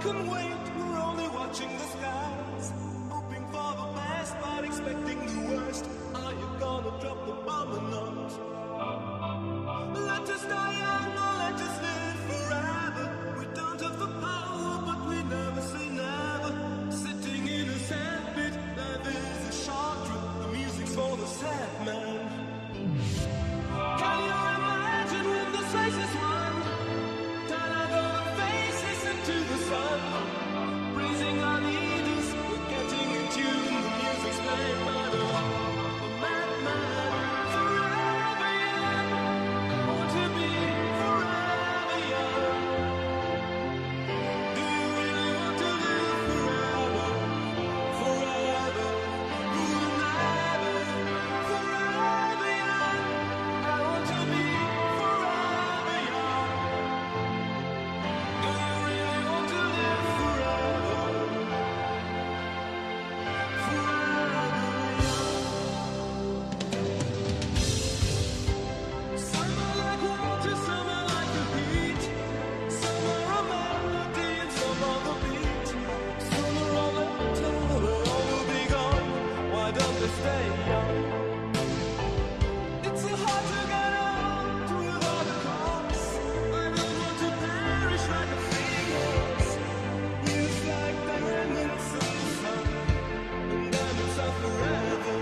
can wait, we're only watching the skies, hoping for the best but expecting the worst. Are you gonna drop the bomb or not? Let us die young or let us live forever. We don't have the power but we never say never. Sitting in a sandpit, life is a short trip. The music's for the sad man. Can you imagine when the race is won? Turn our golden faces into the sun, praising our leaders, we're getting in tune. The music's played by the madman. Forever young, I want to be forever young. Do you really want to live forever? Forever, ooh, never. Forever young, I want to be forever young. Do you really want to live forever? Forever young. Some are like water, some are like the heat. Some are a melody and some are the beat. Sooner or later they all will be gone. Why don't they stay young? It's so hard to get out without a cause. I don't want to perish like a phoenix. It's like diamonds in the sun, and diamonds are forever.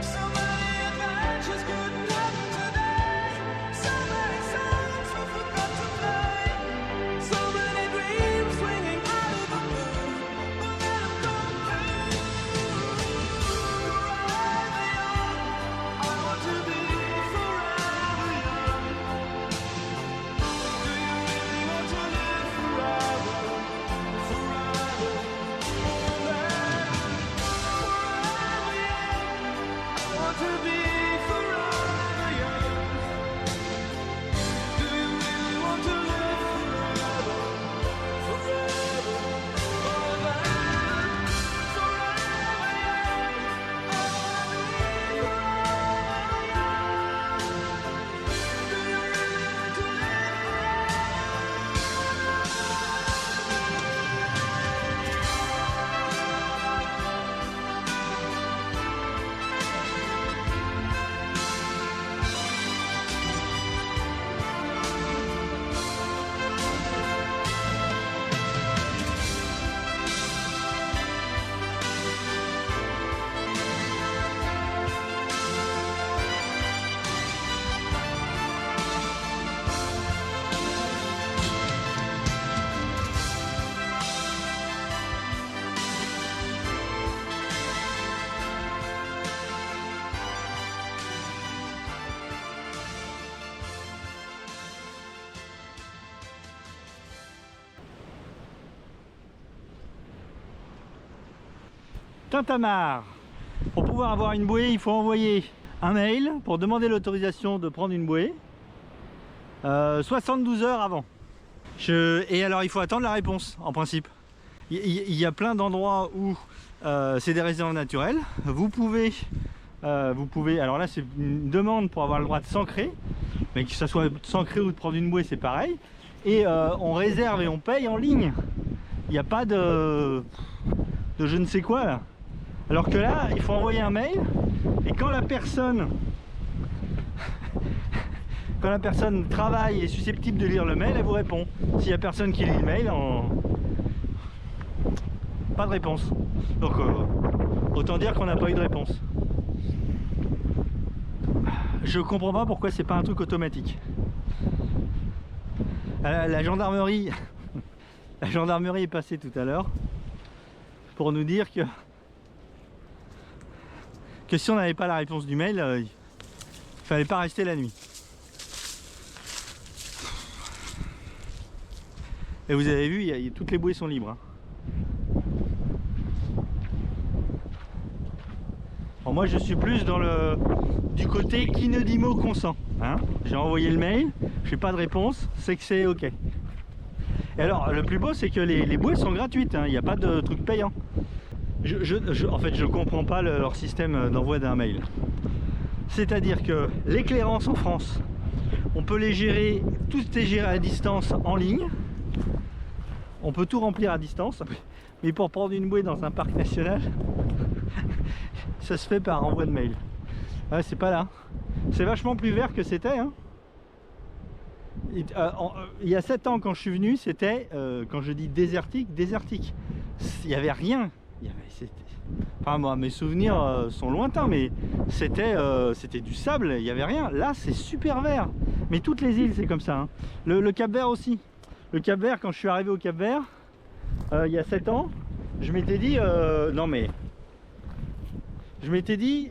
So many adventures couldn't happen today. So many songs we forgot to play. So many dreams swinging out of the blue. But let 'em come true. Forever young, I want to be forever young. Do you really want to live forever? Forever, forever, forever young. I want to be forever young. Do you really want to live forever? Forever, forever, forever young. I want to be forever young. Do you really want to live Tintamarre. Pour pouvoir avoir une bouée, il faut envoyer un mail pour demander l'autorisation de prendre une bouée 72 heures avant. Et alors il faut attendre la réponse en principe. Il y a plein d'endroits où c'est des réserves naturelles. Vous pouvez, alors là c'est une demande pour avoir le droit de s'ancrer, mais que ce soit de s'ancrer ou de prendre une bouée c'est pareil. Et on réserve et on paye en ligne. Il n'y a pas de je ne sais quoi là. Alors que là, il faut envoyer un mail et quand la personne travaille et est susceptible de lire le mail, elle vous répond. S'il n'y a personne qui lit le mail, pas de réponse. Donc autant dire qu'on n'a pas eu de réponse. Je comprends pas pourquoi c'est pas un truc automatique. La gendarmerie est passée tout à l'heure pour nous dire que si on n'avait pas la réponse du mail, il fallait pas rester la nuit. Et vous avez vu, toutes les bouées sont libres. Hein. Alors moi je suis plus dans du côté qui ne dit mot consent. Hein. J'ai envoyé le mail, je n'ai pas de réponse, c'est que c'est ok. Et alors le plus beau c'est que les bouées sont gratuites, hein. Il n'y a pas de truc payant. En fait je comprends pas leur système d'envoi d'un mail. C'est-à-dire que les clairances en France, on peut les gérer, tout est géré à distance en ligne. on peut tout remplir à distance, mais pour prendre une bouée dans un parc national, ça se fait par envoi de mail. Ouais, c'est pas là. C'est vachement plus vert que c'était. Hein. Il y a 7 ans, quand je suis venu, c'était, quand je dis désertique, désertique. Il n'y avait rien. Enfin, moi, mes souvenirs sont lointains, mais c'était du sable, il n'y avait rien. Là, c'est super vert. Mais toutes les îles, c'est comme ça. Hein. Le Cap-Vert aussi. Le Cap-Vert, quand je suis arrivé au Cap-Vert, il y a 7 ans, je m'étais dit, non mais, je m'étais dit,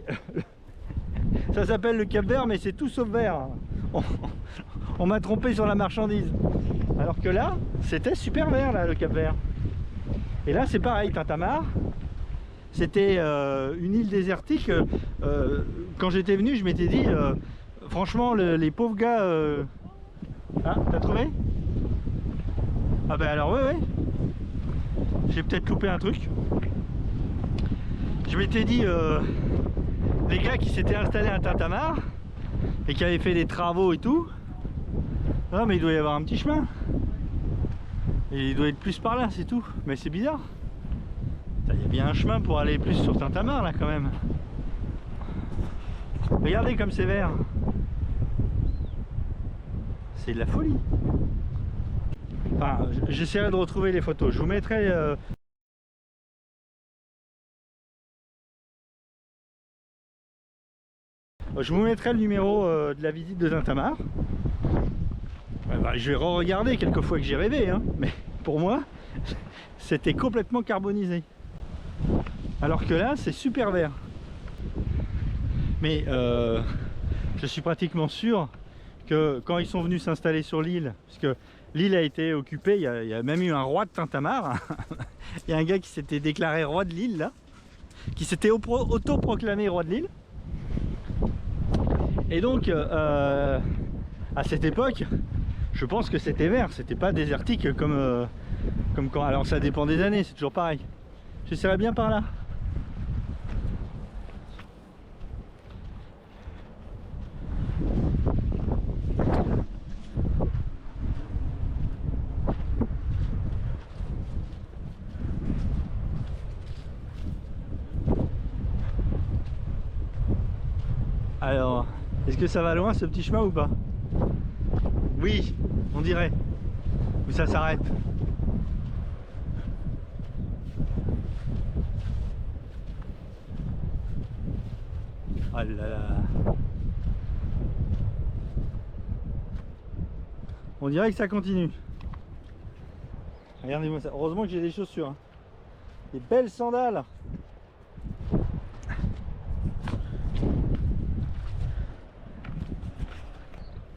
ça s'appelle le Cap-Vert, mais c'est tout sauf vert. On m'a trompé sur la marchandise. Alors que là, c'était super vert, là, le Cap-Vert. Et là, c'est pareil, Tintamarre. C'était une île désertique. Quand j'étais venu, je m'étais dit, franchement, les pauvres gars... Ah, t'as trouvé? Ah ben alors, ouais. J'ai peut-être loupé un truc. Je m'étais dit, les gars qui s'étaient installés à Tintamarre et qui avaient fait des travaux et tout, non mais il doit y avoir un petit chemin. Et il doit être plus par là, c'est tout. Mais c'est bizarre. Il y a bien un chemin pour aller plus sur Tintamarre là quand même. Regardez comme c'est vert. C'est de la folie. Enfin, j'essaierai de retrouver les photos. Je vous mettrai... Je vous mettrai le numéro de la visite de Tintamarre. Je vais re-regarder quelques fois que j'ai rêvé, hein. Mais pour moi, c'était complètement carbonisé. Alors que là, c'est super vert. Mais je suis pratiquement sûr que quand ils sont venus s'installer sur l'île, puisque l'île a été occupée, il y a même eu un roi de Tintamarre. Il y a un gars qui s'était déclaré roi de l'île là, qui s'était auto-proclamé roi de l'île. Et donc, à cette époque, je pense que c'était vert, c'était pas désertique comme quand. Alors ça dépend des années, c'est toujours pareil. J'essaierai bien par là. Alors, est-ce que ça va loin ce petit chemin ou pas? Oui, on dirait. Où ça s'arrête. Oh là là. On dirait que ça continue. Regardez-moi ça. Heureusement que j'ai des chaussures. Hein. Des belles sandales.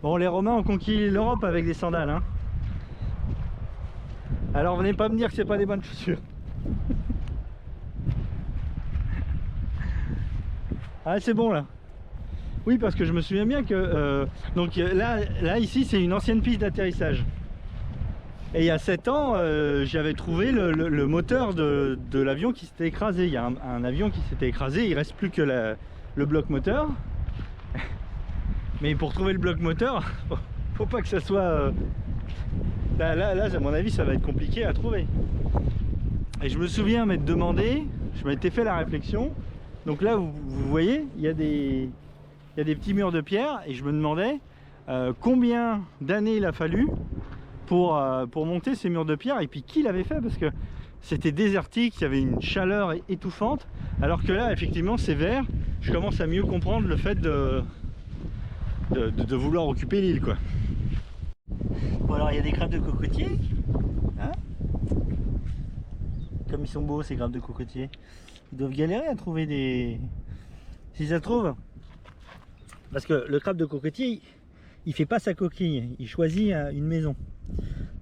Bon, les Romains ont conquis l'Europe avec des sandales. Hein. Alors venez pas me dire que c'est pas des bonnes chaussures. Ah, c'est bon là. Oui, parce que je me souviens bien que donc là ici c'est une ancienne piste d'atterrissage. Et il y a 7 ans, j'avais trouvé le moteur de l'avion qui s'était écrasé. Il y a un avion qui s'était écrasé, il reste plus que le bloc moteur. Mais pour trouver le bloc moteur, faut pas que ça soit... Là, à mon avis, ça va être compliqué à trouver. Et je me souviens m'être demandé, je m'étais fait la réflexion. Donc là, vous voyez, il y a des petits murs de pierre. Et je me demandais combien d'années il a fallu pour monter ces murs de pierre. Et puis qui l'avait fait, parce que c'était désertique, il y avait une chaleur étouffante. Alors que là, effectivement, c'est vert. Je commence à mieux comprendre le fait de vouloir occuper l'île, quoi. Bon, alors il y a des crabes de cocotier, hein, comme ils sont beaux ces crabes de cocotier. Ils doivent galérer à trouver des... Si ça se trouve, parce que le crabe de cocotier, il fait pas sa coquille, il choisit une maison.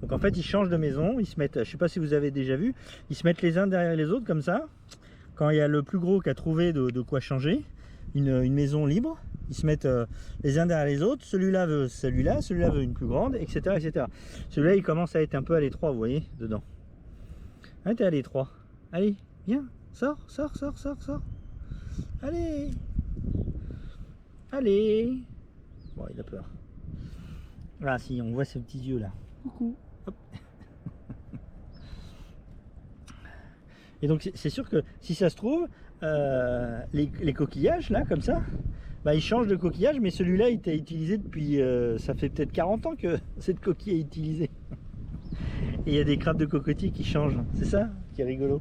Donc en fait ils changent de maison, ils se mettent, je sais pas si vous avez déjà vu, ils se mettent les uns derrière les autres comme ça. Quand il y a le plus gros qui a trouvé de quoi changer, une maison libre, ils se mettent les uns derrière les autres. Celui-là veut celui-là, celui-là veut une plus grande, etc. etc. Celui-là il commence à être un peu à l'étroit, vous voyez, dedans. Hein, t'es à l'étroit. Allez, viens, sors. Allez. Allez. Bon, il a peur. Ah si, on voit ses petits yeux là. Coucou. Hop. Et donc c'est sûr que si ça se trouve, les coquillages là comme ça, bah, ils changent de coquillage, mais celui-là il était utilisé depuis, ça fait peut-être 40 ans que cette coquille est utilisée. Et il y a des crabes de cocotier qui changent, c'est ça qui est rigolo.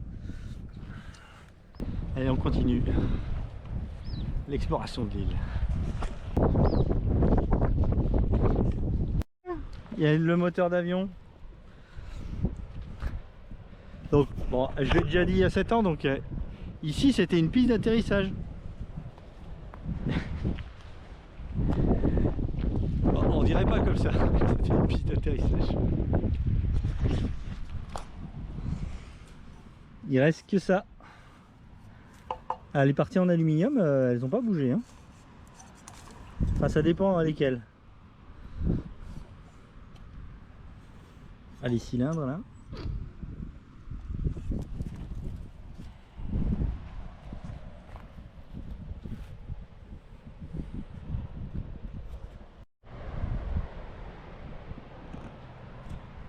Allez, on continue l'exploration de l'île. Il y a le moteur d'avion. Donc bon, je l'ai déjà dit il y a 7 ans, donc ici c'était une piste d'atterrissage. On dirait pas comme ça, c'était une piste d'atterrissage. Il reste que ça. Ah, les parties en aluminium, elles n'ont pas bougé. Hein. Enfin, ça dépend lesquelles. Ah, les cylindres là.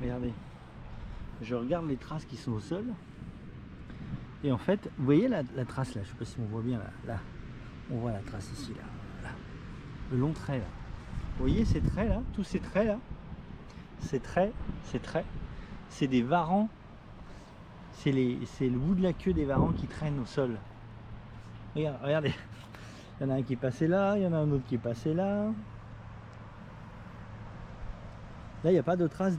Regardez, je regarde les traces qui sont au sol. Et en fait, vous voyez la trace là, je sais pas si on voit bien là, on voit la trace ici là, le long trait là. Vous voyez ces traits là, tous ces traits là, ces traits, c'est des varans, c'est le bout de la queue des varans qui traînent au sol. Regardez, il y en a un qui est passé là, il y en a un autre qui est passé là. Là, il n'y a pas de trace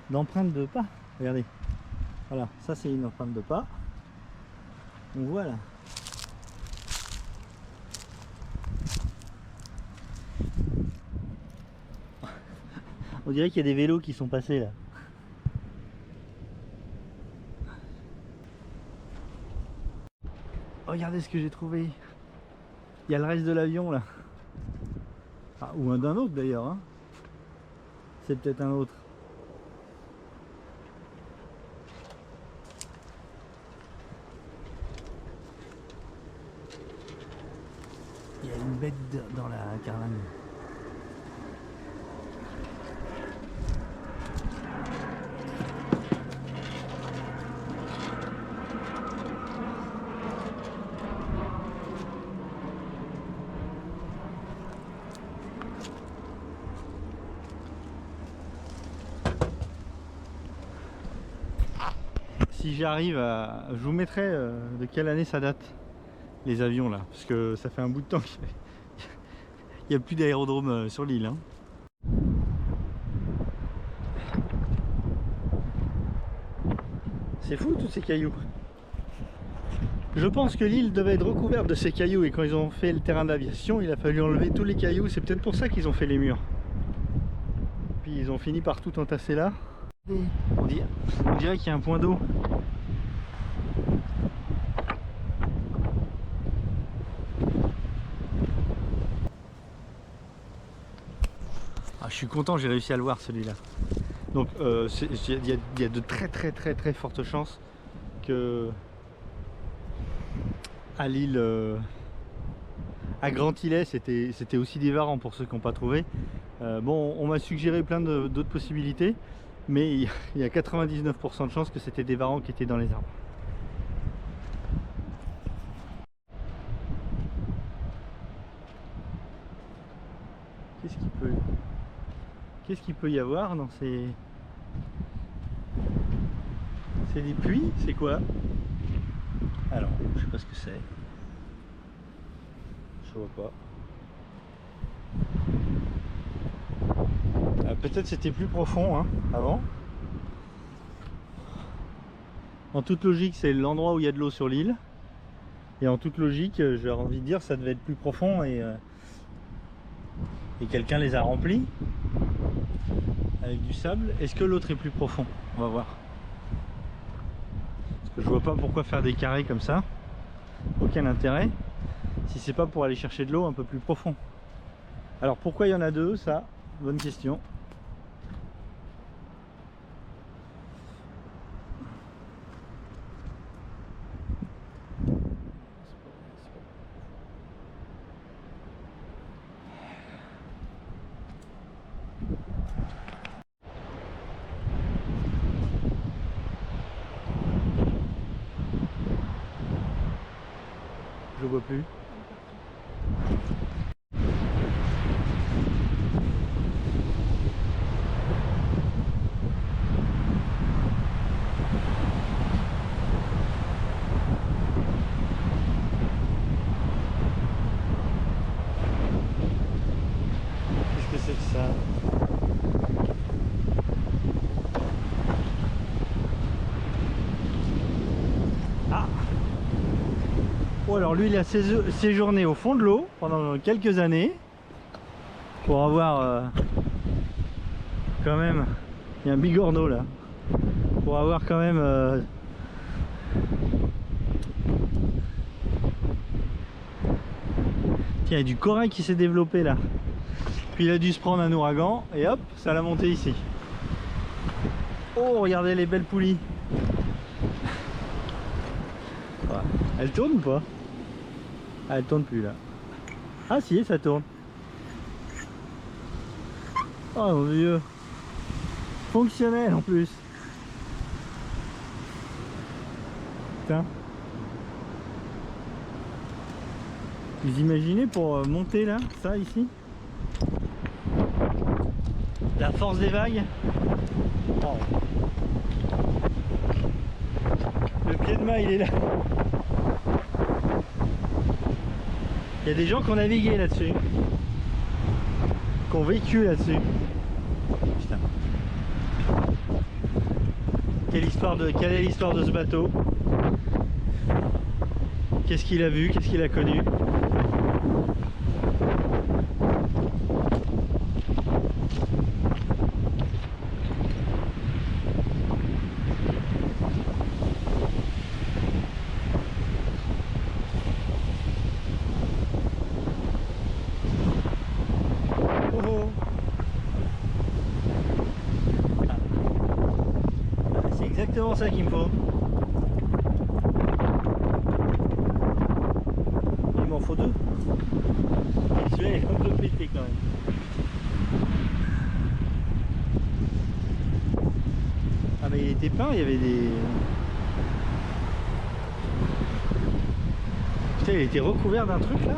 d'empreinte de pas. Regardez. Voilà, ça c'est une empreinte de pas. Donc voilà. On dirait qu'il y a des vélos qui sont passés là. Regardez ce que j'ai trouvé. Il y a le reste de l'avion là. Ah, ou un d'un autre d'ailleurs. Hein. C'est peut-être un autre. Il y a une bête dans la carlingue. Si j'arrive à... Je vous mettrai de quelle année ça date, les avions là, parce que ça fait un bout de temps qu'il n'y a plus d'aérodrome sur l'île. Hein. C'est fou tous ces cailloux. Je pense que l'île devait être recouverte de ces cailloux et quand ils ont fait le terrain d'aviation, il a fallu enlever tous les cailloux. C'est peut-être pour ça qu'ils ont fait les murs. Puis ils ont fini par tout entasser là. On dirait qu'il y a un point d'eau. Ah, je suis content, j'ai réussi à le voir celui-là. Donc il y a de très fortes chances que à l'île à Grand Islet c'était aussi des varans pour ceux qui n'ont pas trouvé. Bon, on m'a suggéré plein d'autres possibilités, mais il y a 99% de chances que c'était des varans qui étaient dans les arbres. Qu'est-ce qu'il peut y avoir dans ces... C'est des puits? C'est quoi? Alors, je sais pas ce que c'est. Je vois pas. Peut-être c'était plus profond hein, avant. En toute logique, c'est l'endroit où il y a de l'eau sur l'île. Et en toute logique, j'ai envie de dire, ça devait être plus profond et quelqu'un les a remplis avec du sable. Est-ce que l'autre est plus profond? On va voir. Parce que je vois pas pourquoi faire des carrés comme ça. Aucun intérêt. Si c'est pas pour aller chercher de l'eau un peu plus profond. Alors pourquoi il y en a deux? Ça, bonne question. vois plus. Qu'est-ce que c'est que ça? Ah! Oh, alors lui il a séjourné au fond de l'eau pendant quelques années pour avoir quand même, il y a un bigorneau là, pour avoir quand même tiens, il y a du corail qui s'est développé là, puis il a dû se prendre un ouragan et hop, ça l'a monté ici. Oh, regardez les belles poulies. Elle tourne ou pas? Ah, elle tourne plus là. Ah si, ça tourne. Oh mon dieu. Fonctionnel en plus. Putain. Vous imaginez pour monter là, ça ici? La force des vagues. Oh. Le pied de mât il est là. Il y a des gens qui ont navigué là-dessus, qui ont vécu là-dessus. Putain. Quelle est l'histoire de ce bateau? Qu'est-ce qu'il a vu? Qu'est-ce qu'il a connu? C'est exactement ça qu'il me faut. Il m'en faut deux. Et celui-là est un peu pété quand même. Ah mais il était peint, il y avait des... Putain, il était recouvert d'un truc là.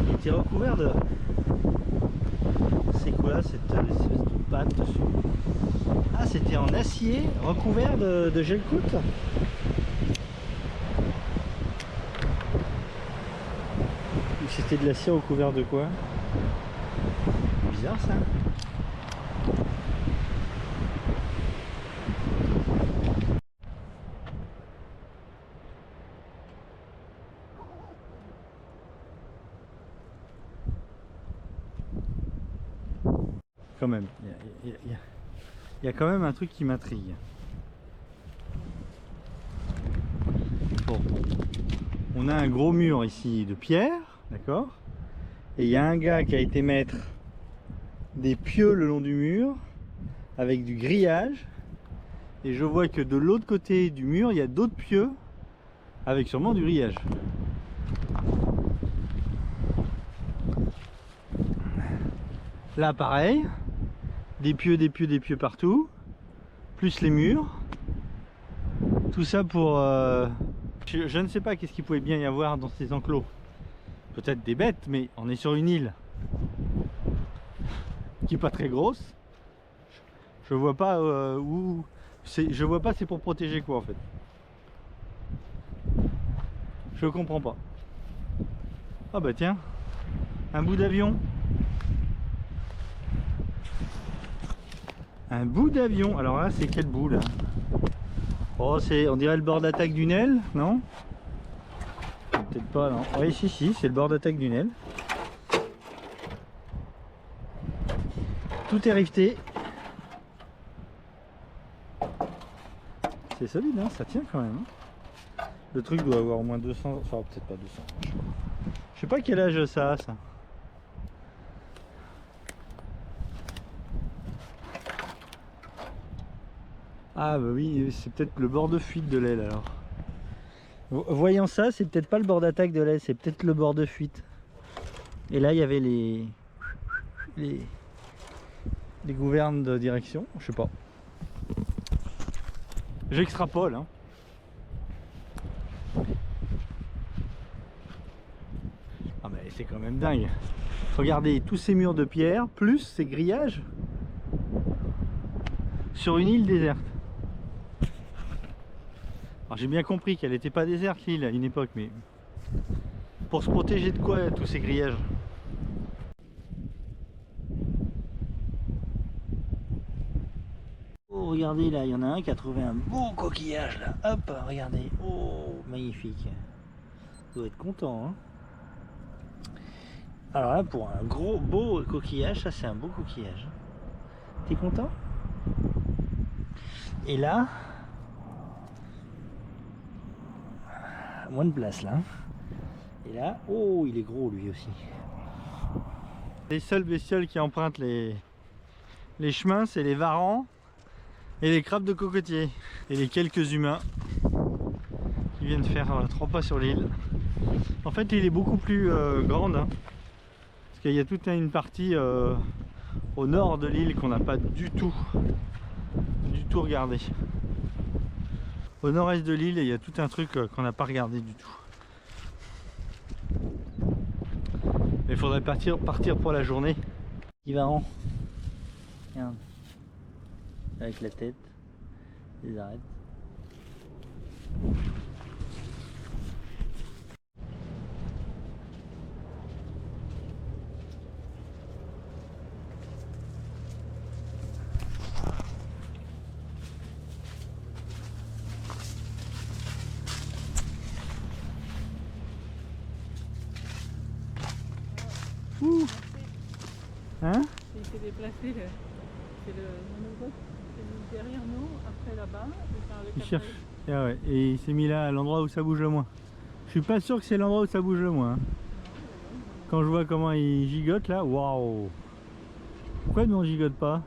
Il était recouvert de... C'est quoi cette espèce de pâte dessus? Ah, c'était en acier recouvert de gel coute. Ou c'était de l'acier recouvert de quoi? Bizarre ça. Quand même, il y a quand même un truc qui m'intrigue. Bon, on a un gros mur ici de pierre, d'accord? Et il y a un gars qui a été mettre des pieux le long du mur avec du grillage. Et je vois que de l'autre côté du mur, il y a d'autres pieux avec sûrement du grillage. Là, pareil. Des pieux partout, plus les murs. Tout ça pour... je ne sais pas qu'est-ce qu'il pouvait bien y avoir dans ces enclos. Peut-être des bêtes, mais on est sur une île qui est pas très grosse. Je vois pas où... Je vois pas c'est pour protéger quoi en fait. Je comprends pas. Ah bah tiens, un bout d'avion. Un bout d'avion. Alors là, c'est quel bout là? Oh, c'est, on dirait le bord d'attaque d'une aile, non? Peut-être pas, non. Oui, si, c'est le bord d'attaque d'une aile. Tout est riveté. C'est solide, hein, ça tient quand même. Hein. Le truc doit avoir au moins 200, enfin peut-être pas 200. Je sais pas quel âge ça a, ça. Ah bah oui, c'est peut-être le bord de fuite de l'aile alors. Voyant ça, c'est peut-être pas le bord d'attaque de l'aile, c'est peut-être le bord de fuite. Et là, il y avait les gouvernes de direction, je sais pas. J'extrapole, hein. c'est quand même dingue. Regardez tous ces murs de pierre, plus ces grillages sur une île déserte. Alors j'ai bien compris qu'elle n'était pas déserte l'île à une époque, mais pour se protéger de quoi tous ces grillages? Oh regardez là, il y en a un qui a trouvé un beau coquillage là. Hop, regardez. Oh magnifique. Vous doit être content hein. Alors là pour un gros beau coquillage, ça c'est un beau coquillage. T'es content? Et là, moins de place là. Et là, oh il est gros lui aussi. Les seules bestioles qui empruntent les chemins, c'est les varans et les crabes de cocotier. Et les quelques humains qui viennent faire 3 pas sur l'île. En fait l'île est beaucoup plus grande hein, parce qu'il y a toute une partie au nord de l'île qu'on n'a pas du tout regardé. Au nord-est de l'île il y a tout un truc qu'on n'a pas regardé du tout. Mais il faudrait partir pour la journée. Il va en. Regarde. Avec la tête. Les arêtes. Ouh. Hein? Il s'est déplacé, c'est le monobox qui s'est mis derrière nous, après là-bas, et par le Il capot. cherche. Ah ouais. Et il s'est mis là à l'endroit où ça bouge le moins. Je suis pas sûr que c'est l'endroit où ça bouge le moins. Hein. Quand je vois comment il gigote là, waouh! Pourquoi nous on gigote pas?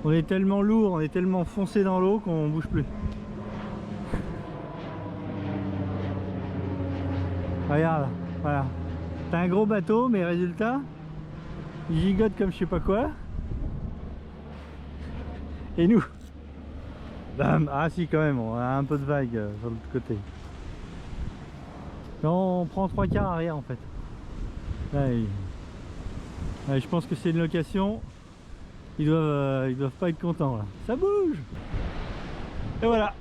On est tellement lourd, on est tellement foncé dans l'eau qu'on bouge plus. Regarde, voilà. T'as un gros bateau, mais résultat, il gigote comme je sais pas quoi. Et nous, bam, ah si quand même, on a un peu de vague sur l'autre côté. Non, on prend 3/4 arrière en fait. Là, ouais, je pense que c'est une location. Ils doivent pas être contents là. Ça bouge. Et voilà.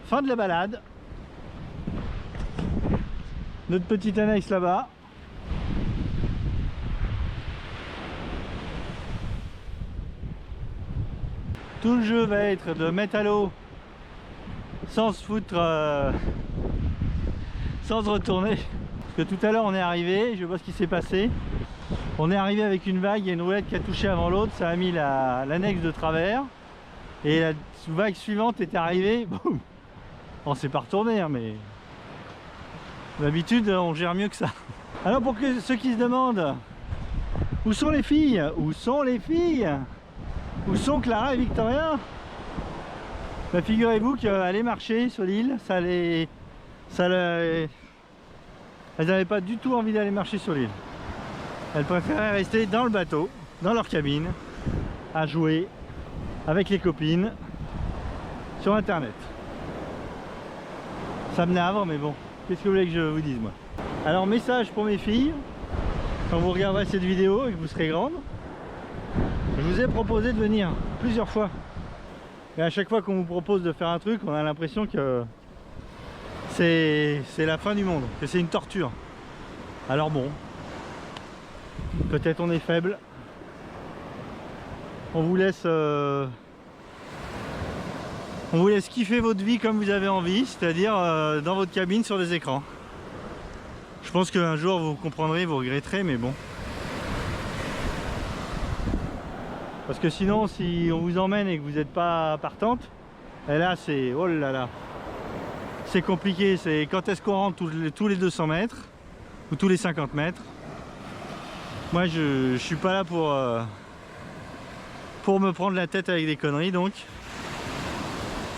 Fin de la balade. Notre petite annexe là-bas. Tout le jeu va être de mettre à l'eau sans se foutre, sans se retourner. Parce que tout à l'heure on est arrivé, je vois ce qui s'est passé. On est arrivé avec une vague, il y a une roulette qui a touché avant l'autre, ça a mis l'annexe de travers. Et la vague suivante est arrivée, boum. On s'est pas retourné, hein, mais d'habitude on gère mieux que ça. Alors pour ceux qui se demandent où sont les filles, où sont les filles, où sont Clara et Victoria, bah, figurez-vous qu'aller marcher sur l'île, elles n'avaient pas du tout envie d'aller marcher sur l'île. Elles préféraient rester dans le bateau, dans leur cabine, à jouer avec les copines sur internet. Ça me navre, mais bon, qu'est-ce que vous voulez que je vous dise moi? Alors message pour mes filles, quand vous regarderez cette vidéo et que vous serez grandes, je vous ai proposé de venir plusieurs fois. Et à chaque fois qu'on vous propose de faire un truc, on a l'impression que c'est la fin du monde, que c'est une torture. Alors bon, peut-être on est faible. On vous laisse kiffer votre vie comme vous avez envie, c'est-à-dire dans votre cabine sur des écrans. Je pense qu'un jour vous comprendrez, vous regretterez, mais bon. Parce que sinon, si on vous emmène et que vous n'êtes pas partante, et là c'est, oh là là, c'est compliqué. C'est quand est-ce qu'on rentre tous les 200 mètres ou tous les 50 mètres. Moi je suis pas là pour me prendre la tête avec des conneries, donc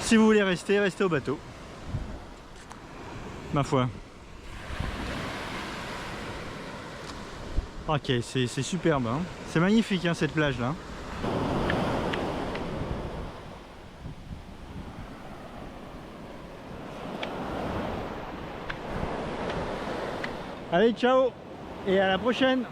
si vous voulez rester, restez au bateau, ma foi. Ok, c'est superbe, hein. C'est magnifique hein, cette plage là. Allez, ciao et à la prochaine.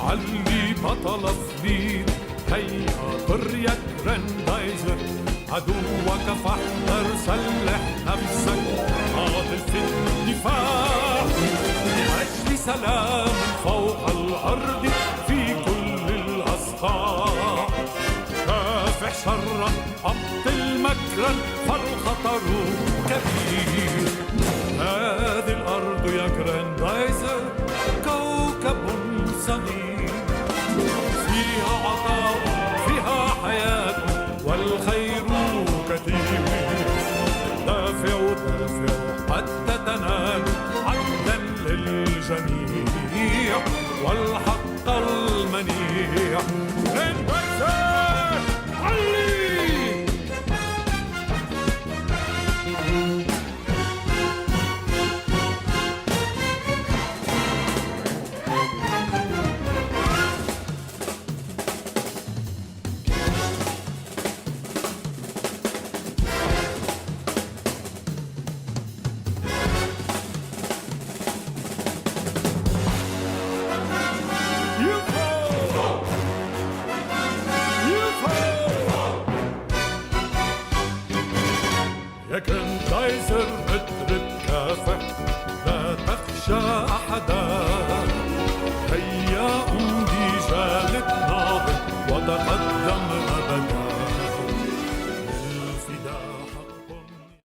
علي بطل سنين هيا طر يا جراندايزر عدوك فاحذر سلح نفسك قاتل في الدفاع لأجل سلام فوق الأرض في كل الأصقاع كافح شرا أبطل مكرا فالخطر كبير هذه الأرض يا جراندايزر كوكب صغير فيها عطاء فيها حياة والخير كثير دافع حتى تنال عدلا للجميع والحق المنيع جراندايزر علي يا جراندايزر اضرب كافح لا تخشى أحدا هيا أمضي جالد ناضل وتقدم